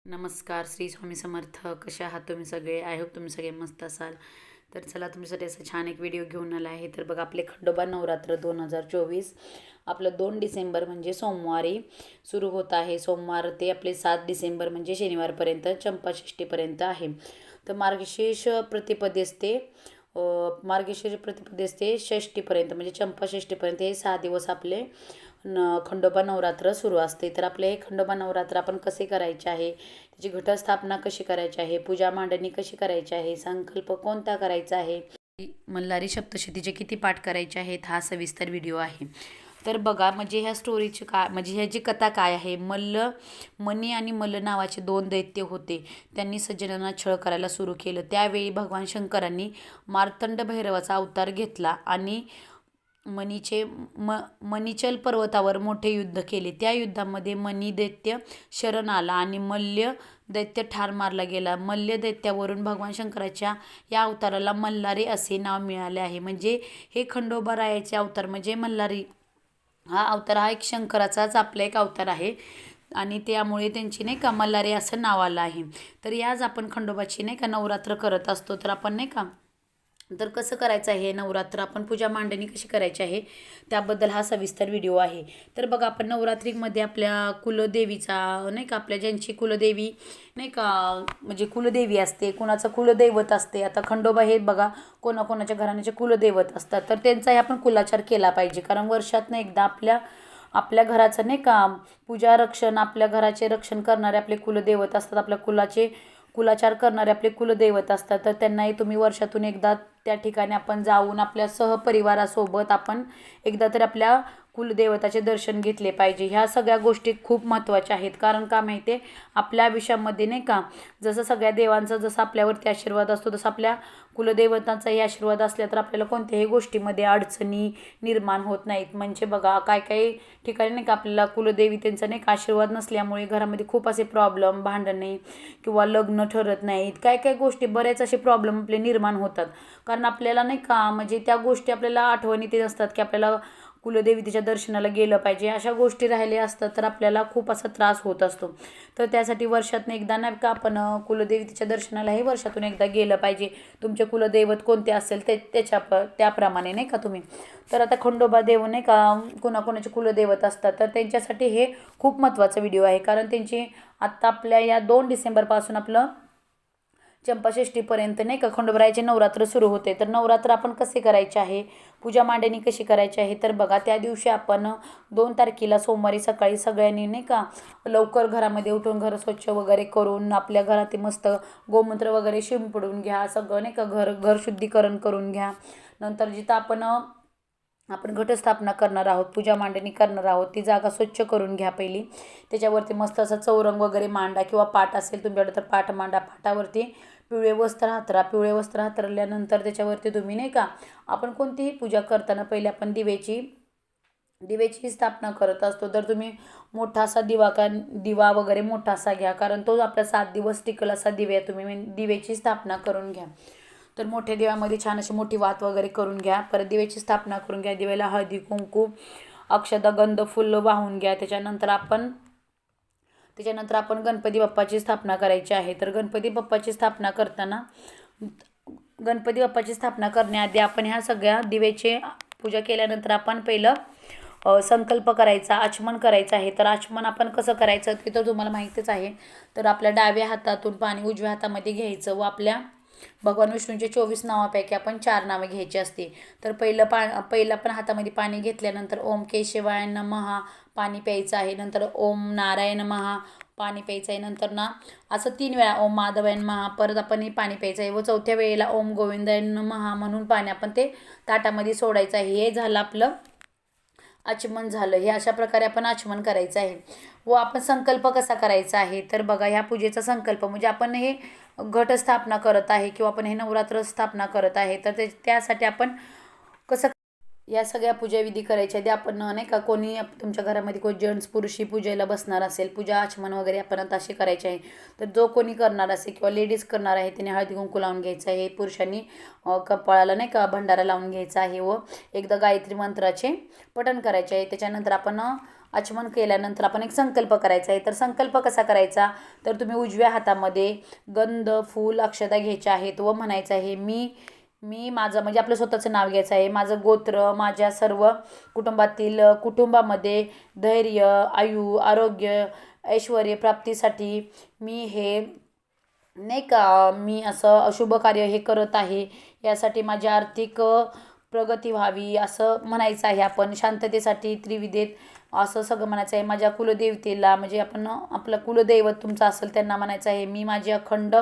नमस्कार, श्री स्वामी समर्थ. कशा आहात तुम्ही सगळे? आय होप तुम्ही सगळे मस्त असाल. तर चला तुमच्यासाठी असं छान एक व्हिडिओ घेऊन आला आहे. तर बघा, आपले खंडोबा नवरात्र 2024 आपलं 2 डिसेंबर म्हणजे सोमवारी सुरू होत आहे. सोमवार ते आपले 7 डिसेंबर म्हणजे शनिवारपर्यंत चंपाषष्ठीपर्यंत आहे. तर मार्गशीर्ष प्रतिपदेस ते मार्गशीर्ष प्रतिपदेस ते षष्टीपर्यंत म्हणजे चंपाषष्ठीपर्यंत हे 6 दिवस आपले खंडोबा नवरात्र सुरू असते. तर आपले हे खंडोबा नवरात्र आपण कसे करायचे आहे, त्याची घटस्थापना कशी करायची आहे, पूजा मांडणी कशी करायची आहे, संकल्प कोणता करायचा आहे, मल्हारी सप्तशतीचे किती पाठ करायचे आहेत, हा सविस्तर व्हिडिओ आहे. तर बघा, म्हणजे ह्या स्टोरीची म्हणजे ह्याची कथा काय आहे. मनी आणि मल्ल नावाचे 2 दैत्य होते. त्यांनी सज्जनांना छळ करायला सुरू केलं. त्यावेळी भगवान शंकरांनी मार्तंड भैरवाचा अवतार घेतला आणि मनीचल पर्वतावर मोठे युद्ध केले. त्या युद्धामध्ये मनी दैत्य शरण आला आणि मल्ल दैत्य ठार मारला गेला. मल्ल दैत्यावरून भगवान शंकराच्या या अवताराला मल्हारी असे नाव मिळाले आहे. म्हणजे हे खंडोबा रायाचे अवतार म्हणजे मल्हारी हा अवतार हा एक शंकराचाच आपला एक अवतार आहे आणि त्यामुळे त्यांची नाही का मल्हारी असं नाव आलं आहे. तर याच आपण खंडोबाची नाही का नवरात्र करत असतो. तर आपण नाही का, तर कसं करायचं आहे नवरात्र, आपण पूजा मांडणी कशी करायची आहे त्याबद्दल हा सविस्तर व्हिडिओ आहे. तर बघा, आपण नवरात्रीमध्ये आपल्या कुलदेवीचा नाही का, आपल्या ज्यांची कुलदेवी नाही का म्हणजे कुलदेवी असते, कुणाचं कुलदैवत असते. आता खंडोबा हे बघा कोणाकोणाच्या घराण्याचे कुलदैवत असतात. तर त्यांचाही आपण कुलाचार केला पाहिजे, कारण वर्षातनं एकदा आपल्या आपल्या घराचं नाही का पूजा रक्षण, आपल्या घराचे रक्षण करणारे आपले कुलदैवत असतात, आपल्या कुलाचार करणारे आपले कुलदैवत असतात. तर त्यांनाही तुम्ही वर्षातून एकदा त्या ठिकाणी आपण जाऊन आपल्या सहपरिवारासोबत आपण एकदा तर आपल्या कुलदेवताचे दर्शन घेतले पाहिजे. ह्या सगळ्या गोष्टी खूप महत्त्वाच्या आहेत. कारण का माहिती आहे, आपल्या आयुष्यामध्ये नाही का जसं सगळ्या देवांचा जसा आपल्यावरती आशीर्वाद असतो, तसं आपल्या कुलदेवतांचाही आशीर्वाद असला तर आपल्याला कोणत्याही गोष्टीमध्ये अडचणी निर्माण होत नाहीत. म्हणजे बघा, काही काही ठिकाणी नाही का आपल्याला कुलदेवी त्यांचा नाही का आशीर्वाद नसल्यामुळे घरामध्ये खूप असे प्रॉब्लेम, भांडणे किंवा लग्न ठरत नाहीत. काय काय गोष्टी, बरेच असे प्रॉब्लेम आपले निर्माण होतात. कारण आपल्याला नाही का म्हणजे त्या गोष्टी आपल्याला आठवणीत येत असतात की आपल्याला कुलदेवतेच्या दर्शनाला गेलं पाहिजे. अशा गोष्टी राहिल्या असतात तर आपल्याला खूप असा त्रास होत असतो. तर त्यासाठी वर्षातून एकदा नाही का आपण कुलदेवतेच्या दर्शनालाही वर्षातून एकदा गेलं पाहिजे. तुमचे कुलदैवत कोणते असेल त्याप्रमाणे नाही का तुम्ही. तर आता खंडोबा देव नाही का कोणाकोणाचे कुलदैवत असतात, तर त्यांच्यासाठी हे खूप महत्त्वाचा व्हिडिओ आहे. कारण त्यांची आत्ता आपल्या या 2 डिसेंबरपासून आपलं चंपाषष्ठीपर्यंत नाही का खंडोबारायाचे नवरात्र सुरू होते. तर नवरात्र आपण कसे करायचे आहे, पूजा मांडणी कशी करायची आहे. तर बघा, त्या दिवशी आपण 2 तारखेला सोमवारी सकाळी सगळ्यांनी नाही का लवकर घरामध्ये उठून घर स्वच्छ वगैरे करून आपल्या घरात मस्त गोमूत्र वगैरे शिंपडून घ्या. सगळं नाही का घर शुद्धीकरण करून घ्या. नंतर जिथं आपण घटस्थापना करणार आहोत, पूजा मांडणी करणार आहोत, ती जागा स्वच्छ करून घ्या पहिली. त्याच्यावरती मस्त असा चौरंग वगैरे मांडा किंवा पाट असेल तुमच्याकडे तर पाट मांडा. पाटावरती पिवळे वस्त्र हातरा. पिवळे वस्त्र हातरल्यानंतर त्याच्यावरती तुम्ही नाही का आपण कोणतीही पूजा करताना पहिले आपण दिवेची स्थापना करत असतो. तर तुम्ही मोठा असा दिवा वगैरे मोठा असा घ्या, कारण तो आपला 7 दिवस टिकल असा तुम्ही दिवेची स्थापना करून घ्या. तर मोठ्या दिव्यामध्ये छान अशी मोठी वात वगैरे करून घ्या. परत दिव्याची स्थापना करून घ्या. दिव्याला हळदी कुंकू अक्षता गंध फुल वाहून घ्या. त्याच्यानंतर आपण गणपती बाप्पाची स्थापना करायची आहे. तर गणपती बाप्पाची स्थापना करण्याआधी आपण ह्या सगळ्या दिव्याची पूजा केल्यानंतर आपण पहिलं संकल्प करायचा, आचमन करायचं आहे. तर आचमन आपण कसं करायचं ते तर तुम्हाला माहितीच आहे. तर आपल्या डाव्या हातातून पाणी उजव्या हातामध्ये घ्यायचं व आपल्या भगवान विष्णूंचे 24 नावापैकी आपण 4 नावे घ्यायची असते. तर पहिलं पण हातामध्ये पाणी घेतल्यानंतर ओम केशवाय नमः पाणी प्यायचं आहे. नंतर ओम नारायण महा पाणी प्यायचं आहे. नंतर ना असं 3 वेळा ओम माधवाय नमः परत आपण हे पाणी प्यायचं आहे व 4थ्या वेळेला ओम गोविंदाय नमः म्हणून पाणी आपण ते ताटामध्ये सोडायचं आहे. हे झालं आपलं आचमन झालं. हे अशा प्रकारे आपण आचमन करायचं आहे. व आपण संकल्प कसा करायचा आहे, तर बघा, ह्या पूजेचा संकल्प म्हणजे आपण हे घटस्थापना करत आहे किंवा आपण हे नवरात्र स्थापना करत आहे. तर त्यासाठी आपण कसं या सगळ्या पूजाविधी करायच्या आधी आपण नाही का कोणी तुमच्या घरामध्ये कोणी जेंट्स पुरुषी पूजेला बसणार असेल, पूजा आचमन वगैरे आपण असे करायचे आहे. तर जो कोणी करणार असेल किंवा लेडीज करणार आहे त्याने हळदी कुंकू लावून घ्यायचं आहे. पुरुषांनी कपाळाला नाही का भंडारा लावून घ्यायचा आहे व एकदा गायत्री मंत्राचे पठण करायचे आहे. त्याच्यानंतर आपण आचमन केल्यानंतर आपण एक संकल्प करायचा आहे. तर संकल्प कसा करायचा, तर तुम्ही उजव्या हातामध्ये गंध, फूल, अक्षता घ्यायच्या आहेत व म्हणायचं आहे मी माझं म्हणजे आपलं स्वतःचं नाव घ्यायचं आहे. माझं गोत्र, माझ्या सर्व कुटुंबामध्ये धैर्य, आरोग्य, ऐश्वर्य प्राप्तीसाठी मी हे नाही का मी असं अशुभ कार्य हे करत आहे. यासाठी माझी आर्थिक प्रगती व्हावी असं म्हणायचं आहे. आपण शांततेसाठी त्रिविधेत असं सगळं म्हणायचं आहे. माझ्या कुलदेवतेला म्हणजे आपण आपलं कुलदैवत तुमचं असेल त्यांना म्हणायचं आहे मी माझी अखंड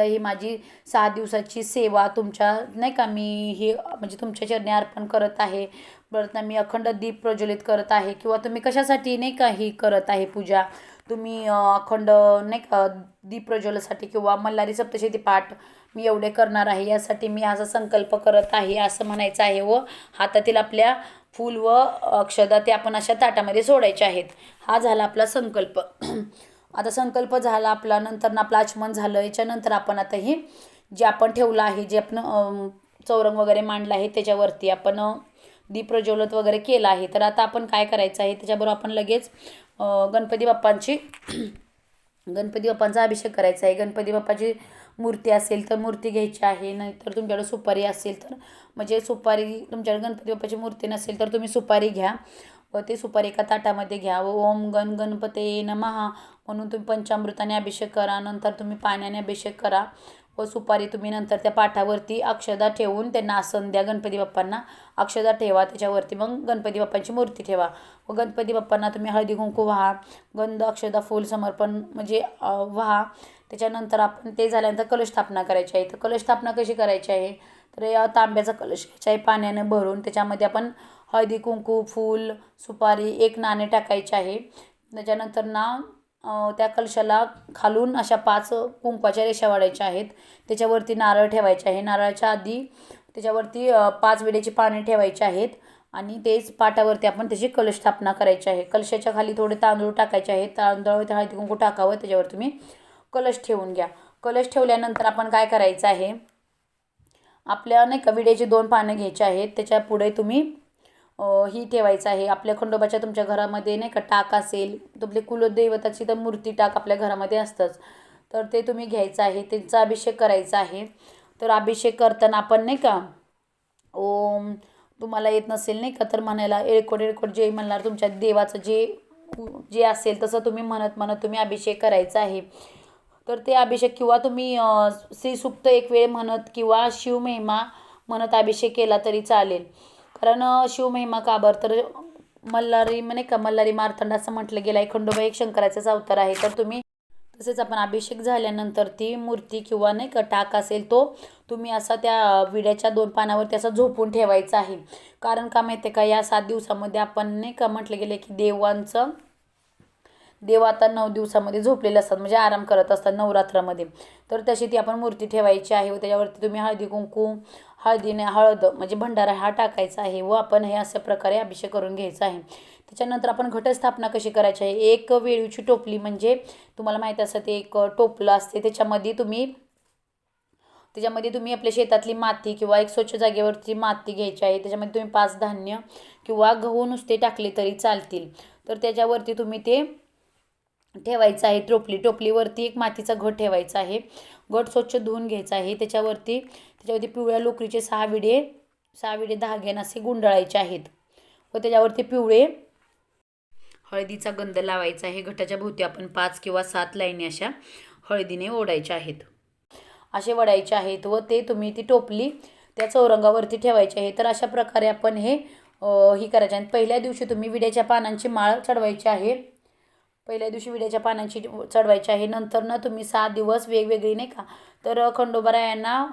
ही माझी 6 दिवसाची सेवा तुमच्या नाही का मी ही म्हणजे तुमच्या चरणी अर्पण करत आहे. परत मी अखंड दीप प्रज्वलित करत आहे. किंवा तुम्ही कशासाठी नाही का ही करत आहे पूजा, तुम्ही अखंड नाही का दीप प्रज्वलनासाठी किंवा मल्हारी सप्तशती पाठ मी एवढे करणार आहे यासाठी मी असा संकल्प करत आहे असं म्हणायचं आहे. व हातातील आपल्या फूल व अक्षदा ते आपण अशा ताटामध्ये सोडायचे आहेत. हा झाला आपला संकल्प. आता संकल्प झाला आपला, नंतर ना आपलं आचमन झालं. याच्यानंतर आपण आता हे जे आपण ठेवलं आहे, जे आपण चौरंग वगैरे मांडलं आहे त्याच्यावरती आपण दीप प्रज्वलित वगैरे केलं आहे. तर आता आपण काय करायचं आहे, त्याच्याबरोबर आपण लगेच गणपती बाप्पांचा अभिषेक करायचा आहे. गणपती बाप्पाची मूर्ती असेल तर मूर्ती घ्यायची आहे, नाहीतर तुमच्याकडे सुपारी असेल तर म्हणजे सुपारी, तुमच्याकडे गणपती बाप्पाची मूर्ती नसेल तर तुम्ही सुपारी घ्या व ते सुपारी एका ताटामध्ये घ्या व ओम गणपते नमः म्हणून तुम्ही पंचामृताने अभिषेक करा. नंतर तुम्ही पाण्याने अभिषेक करा व सुपारी तुम्ही नंतर त्या पाठावरती अक्षदा ठेवून त्यांना आसन द्या. गणपती बाप्पांना अक्षदा ठेवा, त्याच्यावरती मग गणपती बाप्पांची मूर्ती ठेवा व गणपती बाप्पांना तुम्ही हळदी कुंकू वाहा, गंध, अक्षदा, फूल समर्पण म्हणजे वाहा. त्याच्यानंतर आपण ते झाल्यानंतर कलश स्थापना करायची आहे. तर कलश स्थापना कशी करायची आहे, तर या तांब्याचा कलश घ्यायचा आहे पाण्याने भरून. त्याच्यामध्ये आपण हळदी कुंकू, फूल, सुपारी, एक नाणे टाकायचे आहे. त्याच्यानंतर त्या कलशाला खालून अशा 5 कुंकवाच्या रेषा वाढायच्या आहेत. त्याच्यावरती नारळ ठेवायचे आहे. नारळाच्या आधी त्याच्यावरती 5 विड्याची पाने ठेवायची आहेत आणि तेच पाटावरती आपण त्याची कलश स्थापना करायची आहे. कलशाच्या खाली थोडे तांदूळ टाकायचे आहेत. तांदूळावरती हळदी कुंकू टाकावं, त्याच्यावर तुम्ही कलश ठेवून घ्या. कलश ठेवल्यानंतर आपण काय करायचं आहे, आपल्या नाही का विड्याची 2 पानं घ्यायची आहेत. त्याच्या पुढे तुम्ही ही ठेवायचं आहे. आपल्या खंडोबाच्या तुमच्या घरामध्ये नाही का टाक असेल, तुमच्या कुलदैवताची तर मूर्ती टाक आपल्या घरामध्ये असतंच, तर ते तुम्ही घ्यायचं आहे. त्यांचा अभिषेक करायचा आहे. तर अभिषेक करताना आपण नाही का ओम तुम्हाला येत नसेल नाही का तर म्हणायला एळकोट जे म्हणणार तुमच्या देवाचं जे असेल तसं तुम्ही म्हणत तुम्ही अभिषेक करायचा आहे. तर ते अभिषेक किंवा तुम्ही श्रीसूक्त एक वेळ म्हणत किंवा शिवमहिमा म्हणत अभिषेक केला तरी चालेल. कारण शिवमहिमा का बरं, तर मल्हारी म्हणे का मल्हारी मार्तंड असं म्हटलं गेलं आहे. खंडोबा एक शंकराचाच अवतार आहे. तर तुम्ही तसेच आपण अभिषेक झाल्यानंतर ती मूर्ती किंवा नाही का टाक असेल तो तुम्ही असा त्या विड्याच्या 2 पानावरती असा झोपून ठेवायचा आहे. कारण का माहिती आहे का, या 7 दिवसामध्ये आपण नाही का म्हटलं गेलं की देव आता 9 दिवसामध्ये झोपलेले असतात म्हणजे आराम करत असतात नवरात्रामध्ये. तर तशी ती आपण मूर्ती ठेवायची आहे व त्याच्यावरती तुम्ही हळदी कुंकू, हळद म्हणजे भंडारा हा टाकायचा आहे व आपण हे अशा प्रकारे अभिषेक करून घ्यायचा आहे. त्याच्यानंतर आपण घटस्थापना कशी करायची आहे, एक वेळूची टोपली म्हणजे तुम्हाला माहीत असं ते एक टोपलं असते, त्याच्यामध्ये तुम्ही आपल्या शेतातली माती किंवा एक स्वच्छ जागेवरची माती घ्यायची आहे. त्याच्यामध्ये तुम्ही 5 धान्य किंवा गहू नुसते टाकले तरी चालतील. तर त्याच्यावरती तुम्ही ते ठेवायचं आहे. टोपलीवरती एक मातीचा घट ठेवायचा आहे. घट स्वच्छ धुवून घ्यायचा आहे. त्याच्यावरती पिवळ्या लोकरीचे 6 विडे धाग्याने असे गुंडाळायचे आहेत व त्याच्यावरती पिवळे हळदीचा गंध लावायचा आहे. घटाच्या भोवती आपण 5 किंवा 7 लाईनी अशा हळदीने ओढायच्या आहेत, असे वडायचे आहेत व ते तुम्ही ती टोपली त्या चौरंगावरती ठेवायची आहे. तर अशा प्रकारे आपण हे करायचे आहे. पहिल्या दिवशी तुम्ही विड्याच्या पानांची माळ चढवायची आहे. चढवायची आहे. नंतर ना तुम्ही 7 दिवस वेगवेगळी नाही का, तर खंडोबारायांना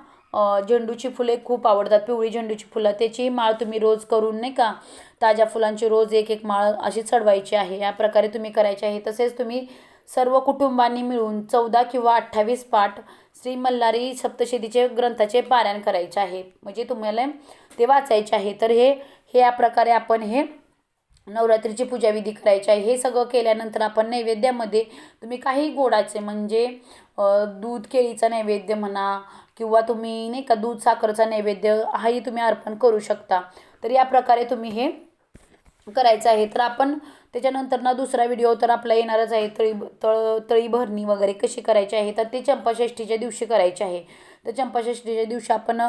झेंडूची फुले खूप आवडतात, पिवळी झेंडूची फुलं, त्याची माळ तुम्ही रोज करून नाही का ताज्या फुलांची रोज एक माळ अशी चढवायची आहे. या प्रकारे तुम्ही करायचे आहे. तसेच तुम्ही सर्व कुटुंबांनी मिळून 14 किंवा 28 पाठ श्री मल्हारी सप्तशतीचे ग्रंथाचे पारायण करायचे आहे, म्हणजे तुम्हाला ते वाचायचे आहे. तर हे या प्रकारे आपण हे नवरात्रीची पूजाविधी करायची आहे. हे सगळं केल्यानंतर आपण नैवेद्यामध्ये तुम्ही काही गोडाचे म्हणजे दूध केळीचा नैवेद्य म्हणा किंवा तुम्ही नाही का दूध साखरेचा नैवेद्य हाही तुम्ही अर्पण करू शकता. तर या प्रकारे तुम्ही हे करायचं आहे. तर आपण त्याच्यानंतर ना दुसरा व्हिडिओ तर आपला येणारच आहे, तळी भरणी वगैरे कशी करायची आहे, तर ते चंपाषष्ठीच्या दिवशी करायचे आहे. तर चंपाषष्ठीच्या दिवशी आपण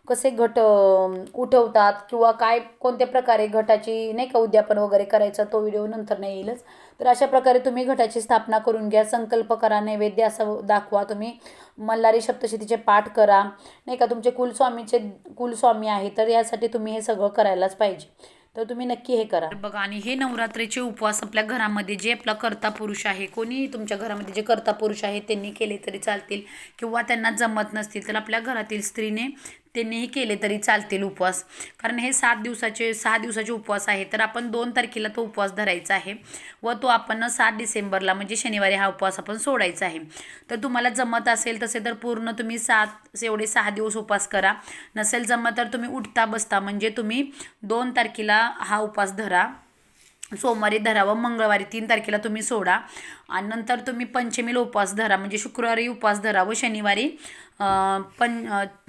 कसे घट उठवतात किंवा काय कोणत्या प्रकारे घटाची नाही का उद्यापन वगैरे करायचा, तो व्हिडिओ नंतर नाही येईलच. तर अशा प्रकारे तुम्ही घटाची स्थापना करून घ्या, संकल्प करा, नैवेद्य असं दाखवा, तुम्ही मल्हारी सप्तशतीचे पाठ करा नाही का. तुमचे कुलस्वामी आहे, तर यासाठी तुम्ही हे सगळं करायलाच पाहिजे. तर तुम्ही नक्की हे करा. बघा, आणि हे नवरात्रीचे उपवास आपल्या घरामध्ये जे आपला कर्ता पुरुष आहे, कोणी तुमच्या घरामध्ये जे कर्ता पुरुष आहे त्यांनी केले तरी चालतील, किंवा त्यांना जमत नसतील तर आपल्या घरातील स्त्रीने त्यांनीही केले तरी चालतील उपवास. कारण हे 6 दिवसाचे उपवास आहे. तर आपण 2 तारखेला तो उपवास धरायचा आहे व तो आपण 7 डिसेंबरला म्हणजे शनिवारी हा उपवास आपण सोडायचा आहे. तर तुम्हाला जमत असेल तसे तर पूर्ण तुम्ही एवढे 6 दिवस उपवास करा. नसेल जमत तर तुम्ही उठता बसता म्हणजे तुम्ही 2 तारखेला हा उपवास धरा, सोमवारी धरा व मंगळवारी 3 तारखेला तुम्ही सोडा. आणि नंतर तुम्ही पंचमीला उपवास धरा म्हणजे शुक्रवारी उपवास धरा व शनिवारी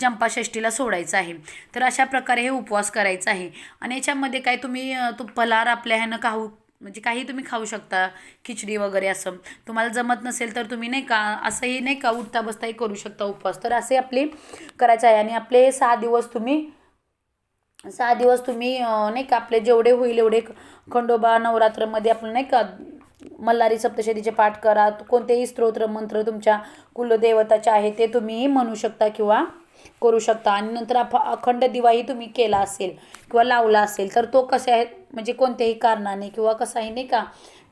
चंपाषष्ठीला सोडायचं आहे. तर अशा प्रकारे हे उपवास करायचं आहे. आणि याच्यामध्ये काय तुम्ही तो फलार आपल्या ह्यानं खाऊ म्हणजे काही तुम्ही खाऊ शकता, खिचडी वगैरे असं. तुम्हाला जमत नसेल तर तुम्ही नाही का असंही नाही का उठता बसताही करू शकता उपवास. तर असे आपले करायचं आहे. आणि आपले 6 दिवस तुम्ही नाही का आपले जेवढे होईल एवढे खंडोबा नवरात्रमध्ये आपण नाही का मल्हारी सप्तशतीचे पाठ करा. कोणतेही स्तोत्र मंत्र तुमच्या कुलदेवताचे आहे ते तुम्ही म्हणू शकता किंवा करू शकता. आणि नंतर अखंड दिवाही तुम्ही केला असेल किंवा लावला असेल तर तो कसे आहे म्हणजे कोणत्याही कारणाने किंवा कसाही नाही का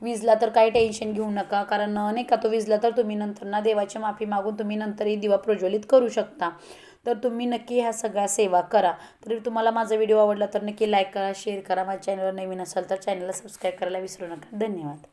विजला तर काही टेन्शन घेऊ नका. कारण नाही का तो विजला तर तुम्ही नंतर ना देवाची माफी मागून तुम्ही नंतरही दिवा प्रज्वलित करू शकता. तर तुम्ही नक्की ह्या सगळ्या सेवा करा. तर तुम्हाला माझा व्हिडिओ आवडला तर नक्की लाईक करा, शेअर करा. माझ्या चॅनलवर नवीन असाल तर चॅनलला सबस्क्राईब करायला विसरू नका. धन्यवाद.